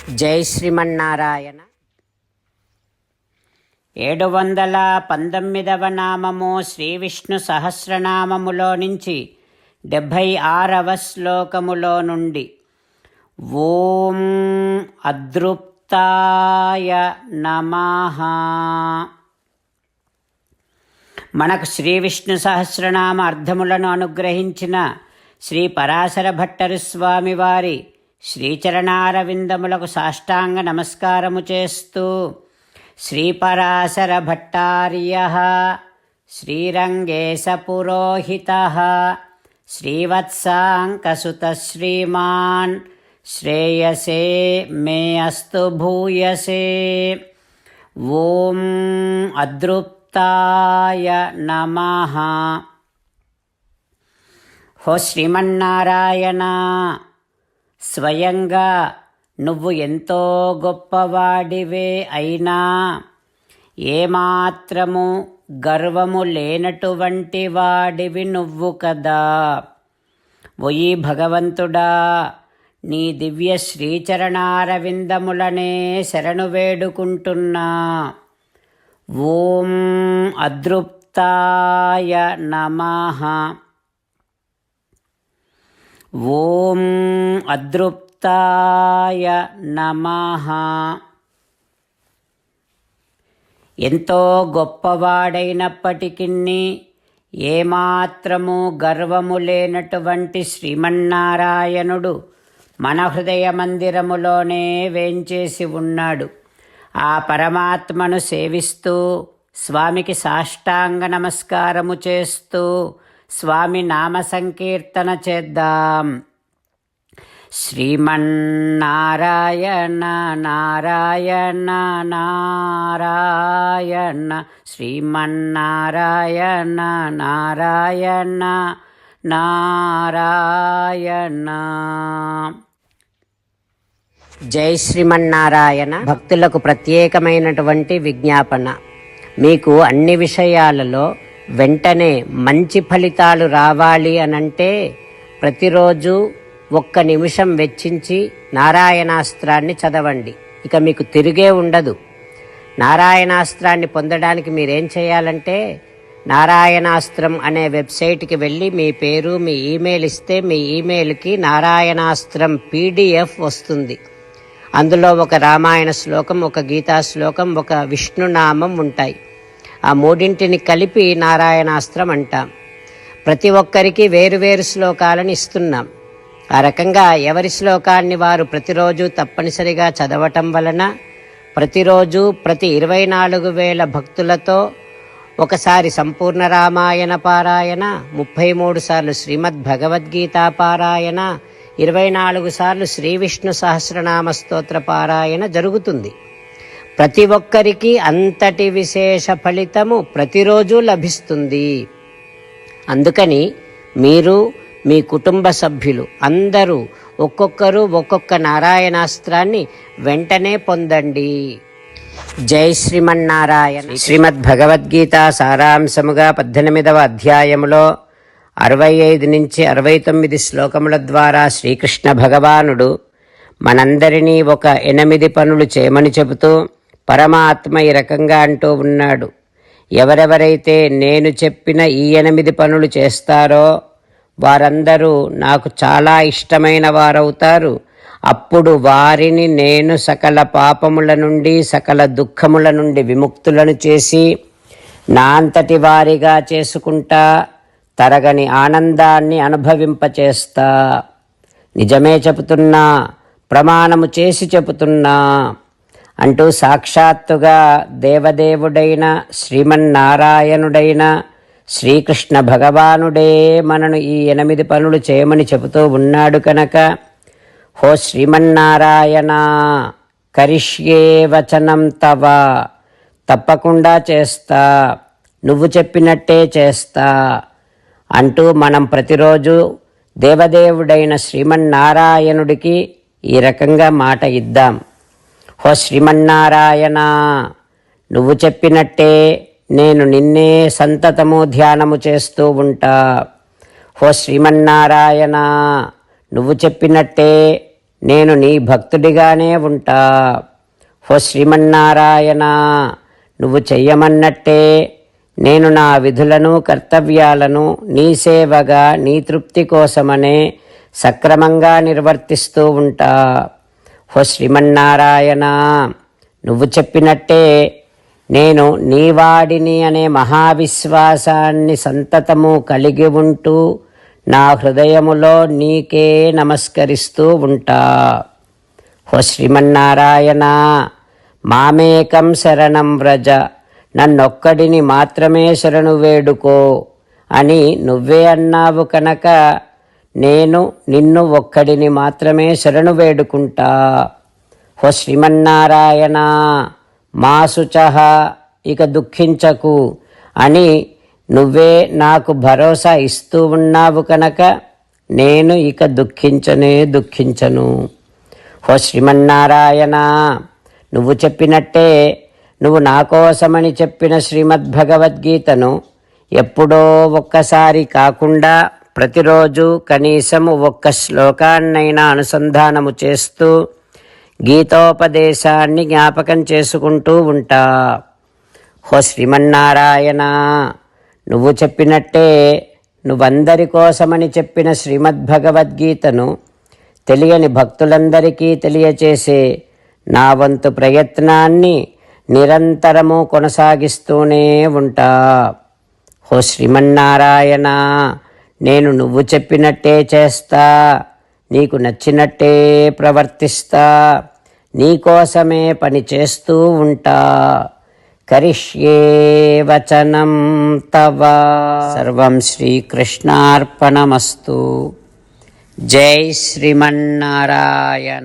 జై శ్రీమన్నారాయణ. 719వ నామము శ్రీ విష్ణు సహస్రనామములో నుంచి 76వ శ్లోకములో నుండి. ఓం అదృప్తాయ నమః. మనకు శ్రీ విష్ణు సహస్రనామ అర్థములను అనుగ్రహించిన శ్రీ పరాశర భట్టరు స్వామి వారి శ్రీచరణారవిందములకు సాష్టాంగ నమస్కారము చేస్తూ, శ్రీపరాశర భట్టార్యః శ్రీరంగేశ పురోహితః శ్రీవత్సాంకసుతః శ్రీమాన్ శ్రేయసే మే అస్తు భూయసే. ఓం అదృప్తాయ నమః. హో శ్రీమన్నారాయణ, స్వయంగా నువ్వు ఎంతో గొప్పవాడివే అయినా ఏమాత్రము గర్వము లేనటువంటి వాడివి నువ్వు కదా. ఓయి భగవంతుడా, నీ దివ్య శ్రీచరణారవిందములనే శరణు వేడుకుంటున్నా. ఓం అదృప్తాయ నమః. ఓం అదృప్తాయ నమః. ఎంతో గొప్పవాడైనప్పటికీ ఏమాత్రము గర్వము లేనటువంటి శ్రీమన్నారాయణుడు మన హృదయ మందిరములోనే వేంచేసి ఉన్నాడు. ఆ పరమాత్మను సేవిస్తూ, స్వామికి సాష్టాంగ నమస్కారము చేస్తూ స్వామి నామ సంకీర్తన చేద్దాం. శ్రీమన్నారాయణ నారాయణ నారాయణ, శ్రీమన్నారాయణ నారాయణ నారాయణ. జై శ్రీమన్నారాయణ. భక్తులకు ప్రత్యేకమైనటువంటి విజ్ఞాపన. మీకు అన్ని విషయాలలో వెంటనే మంచి ఫలితాలు రావాలి అనంటే ప్రతిరోజు 1 నిమిషం వెచ్చించి నారాయణాస్త్రాన్ని చదవండి. ఇక మీకు తిరిగే ఉండదు. నారాయణాస్త్రాన్ని పొందడానికి మీరేం చేయాలంటే, నారాయణాస్త్రం అనే వెబ్సైట్కి వెళ్ళి మీ పేరు, మీ ఈమెయిల్ ఇస్తే మీ ఈమెయిల్కి నారాయణాస్త్రం PDF వస్తుంది. అందులో ఒక రామాయణ శ్లోకం, ఒక గీతా శ్లోకం, ఒక విష్ణునామం ఉంటాయి. ఆ 3 కలిపి నారాయణాస్త్రం అంటాం. ప్రతి ఒక్కరికి వేరువేరు శ్లోకాలను ఇస్తున్నాం. ఆ రకంగా ఎవరి శ్లోకాన్ని వారు ప్రతిరోజు తప్పనిసరిగా చదవటం వలన ప్రతిరోజు ప్రతి 24,000 భక్తులతో ఒకసారి సంపూర్ణ రామాయణ పారాయణ, 33 సార్లు శ్రీమద్ భగవద్గీత పారాయణ, 24 సార్లు శ్రీ విష్ణు సహస్రనామ స్తోత్ర పారాయణ జరుగుతుంది. ప్రతి ఒక్కరికి అంతటి విశేష ఫలితము ప్రతిరోజు లభిస్తుంది. అందుకని మీరు, మీ కుటుంబ సభ్యులు అందరూ ఒక్కొక్కరు ఒక్కొక్క నారాయణాస్త్రాన్ని వెంటనే పొందండి. జై శ్రీమన్నారాయణ. శ్రీమద్ భగవద్గీత సారాంశముగా 18వ అధ్యాయములో 65 నుంచి 69 శ్లోకముల ద్వారా శ్రీకృష్ణ భగవానుడు మనందరినీ ఒక 8 పనులు చేయమని చెబుతూ పరమాత్మ ఈ రకంగా అంటూ ఉన్నాడు. ఎవరెవరైతే నేను చెప్పిన ఈ 8 పనులు చేస్తారో వారందరూ నాకు చాలా ఇష్టమైన వారవుతారు. అప్పుడు వారిని నేను సకల పాపముల నుండి, సకల దుఃఖముల నుండి విముక్తులను చేసి నా అంతటి వారిగా చేసుకుంటా, తరగని ఆనందాన్ని అనుభవింపచేస్తా. నిజమే చెబుతున్నా, ప్రమాణము చేసి చెబుతున్నా అంటూ సాక్షాత్తుగా దేవదేవుడైన శ్రీమన్నారాయణుడైన శ్రీకృష్ణ భగవానుడే మనను ఈ 8 పనులు చేయమని చెబుతూ ఉన్నాడు కనుక, హో శ్రీమన్నారాయణ, కరిష్యే వచనం తవ, తప్పకుండా చేస్తా, నువ్వు చెప్పినట్టే చేస్తా అంటూ మనం ప్రతిరోజు దేవదేవుడైన శ్రీమన్నారాయణుడికి ఈ రకంగా మాట ఇద్దాం. హో శ్రీమన్నారాయణ, నువ్వు చెప్పినట్టే నేను నిన్నే సంతతము ధ్యానము చేస్తూ ఉంటా. హో శ్రీమన్నారాయణ, నువ్వు చెప్పినట్టే నేను నీ భక్తుడిగానే ఉంటా. ఓ శ్రీమన్నారాయణ, నువ్వు చెయ్యమన్నట్టే నేను నా విధులను కర్తవ్యాలను నీ సేవగా నీ తృప్తి కోసమనే సక్రమంగా నిర్వర్తిస్తూ ఉంటా. ఓ శ్రీమన్నారాయణ, నువ్వు చెప్పినట్టే నేను నీవాడిని అనే మహావిశ్వాసాన్ని సంతతము కలిగి ఉంటూ నా హృదయములో నీకే నమస్కరిస్తూ ఉంటా. ఓ శ్రీమన్నారాయణ, మామేకం శరణం వ్రజ, నన్నొక్కడిని మాత్రమే శరణు వేడుకో అని నువ్వే అన్నావు కనుక నేను నిన్ను ఒక్కడిని మాత్రమే శరణు వేడుకుంటా. ఓ శ్రీమన్నారాయణ, మా శుచః, ఇక దుఃఖించకు అని నువ్వే నాకు భరోసా ఇస్తూ ఉన్నావు కనుక నేను ఇక దుఃఖించను. ఓ శ్రీమన్నారాయణ, నువ్వు చెప్పినట్టే నువ్వు నా కోసమని చెప్పిన శ్రీమద్భగవద్గీతను ఎప్పుడో ఒక్కసారి కాకుండా ప్రతిరోజు కనీసం ఒక్క శ్లోకాన్నైనా అనుసంధానము చేస్తూ గీతోపదేశాన్ని జ్ఞాపకం చేసుకుంటూ ఉంటా. ఓ శ్రీమన్నారాయణ, నువ్వు చెప్పినట్టే నువ్వందరి కోసమని చెప్పిన శ్రీమద్భగవద్గీతను తెలియని భక్తులందరికీ తెలియచేసే నా వంతు ప్రయత్నాన్ని నిరంతరము కొనసాగిస్తూనే ఉంటా. ఓ శ్రీమన్నారాయణ, నేను నువ్వు చెప్పినట్టే చేస్తా, నీకు నచ్చినట్టే ప్రవర్తిస్తా, నీకోసమే పని చేస్తూ ఉంటా. కరిష్యే వచనం తవ. సర్వం శ్రీకృష్ణార్పణమస్తు. జై శ్రీమన్నారాయణ.